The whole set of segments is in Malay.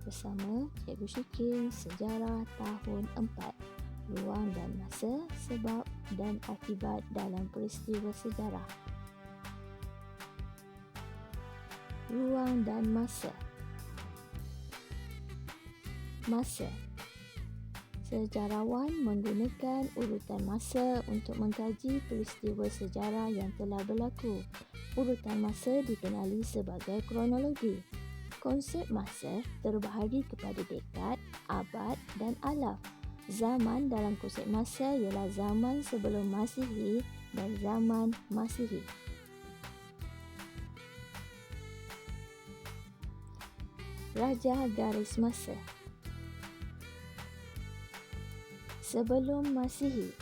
bersama Cikgu Syikir Sejarah Tahun 4. Ruang dan masa, sebab dan akibat dalam peristiwa sejarah. Ruang dan masa. Masa. Sejarawan menggunakan urutan masa untuk mengkaji peristiwa sejarah yang telah berlaku. Urutan masa dikenali sebagai kronologi. Konsep masa terbahagi kepada dekad, abad dan alaf. Zaman dalam konsep masa ialah zaman sebelum Masihi dan zaman Masihi. Raja garis masa. Sebelum Masihi.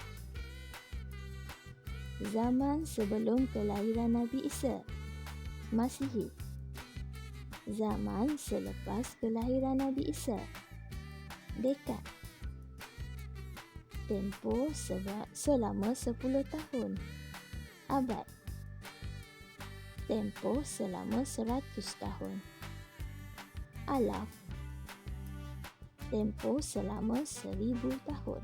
Zaman sebelum kelahiran Nabi Isa. Masihi. Zaman selepas kelahiran Nabi Isa. Dekad. Tempoh selama 10 tahun. Abad. Tempoh selama 100 tahun. Alaf. Tempoh selama 1000 tahun.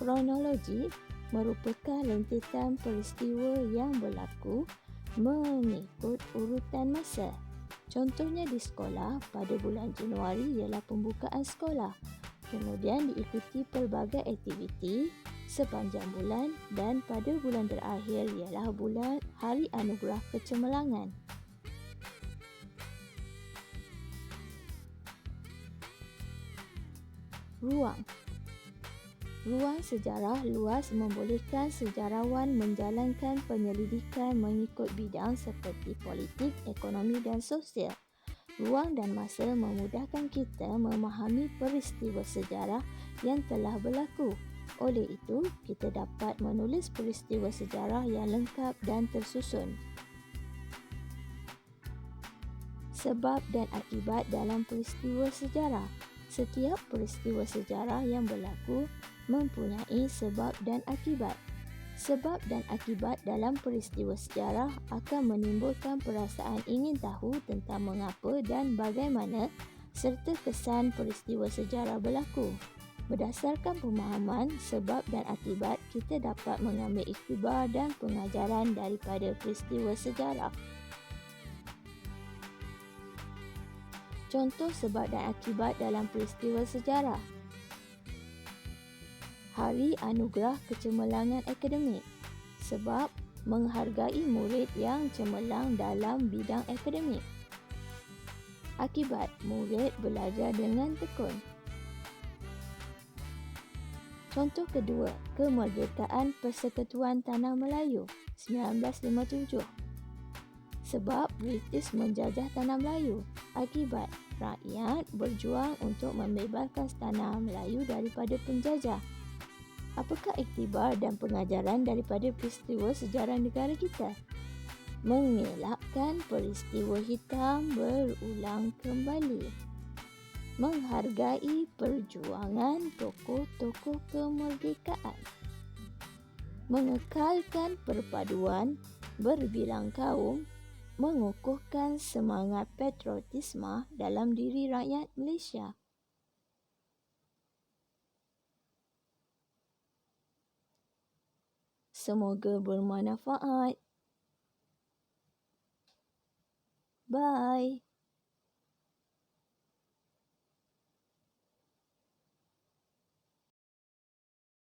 Kronologi merupakan rentetan peristiwa yang berlaku mengikut urutan masa. Contohnya di sekolah, pada bulan Januari ialah pembukaan sekolah. Kemudian diikuti pelbagai aktiviti sepanjang bulan dan pada bulan terakhir ialah bulan Hari Anugerah Kecemerlangan. Ruang. Ruang sejarah luas membolehkan sejarawan menjalankan penyelidikan mengikut bidang seperti politik, ekonomi dan sosial. Ruang dan masa memudahkan kita memahami peristiwa sejarah yang telah berlaku. Oleh itu, kita dapat menulis peristiwa sejarah yang lengkap dan tersusun. Sebab dan akibat dalam peristiwa sejarah. Setiap peristiwa sejarah yang berlaku mempunyai sebab dan akibat. Sebab dan akibat dalam peristiwa sejarah akan menimbulkan perasaan ingin tahu tentang mengapa dan bagaimana serta kesan peristiwa sejarah berlaku. Berdasarkan pemahaman sebab dan akibat, kita dapat mengambil iktibar dan pengajaran daripada peristiwa sejarah. Contoh sebab dan akibat dalam peristiwa sejarah. Hari Anugerah Kecemerlangan Akademik. Sebab menghargai murid yang cemerlang dalam bidang akademik. Akibat, murid belajar dengan tekun. Contoh kedua, kemerdekaan Persekutuan Tanah Melayu 1957. Sebab British menjajah Tanah Melayu. Akibat, rakyat berjuang untuk membebaskan Tanah Melayu daripada penjajah. Apakah iktibar dan pengajaran daripada peristiwa sejarah negara kita? Mengelakkan peristiwa hitam berulang kembali. Menghargai perjuangan tokoh-tokoh kemerdekaan. Mengekalkan perpaduan berbilang kaum. Mengukuhkan semangat patriotisme dalam diri rakyat Malaysia. Semoga bermanfaat. Bye.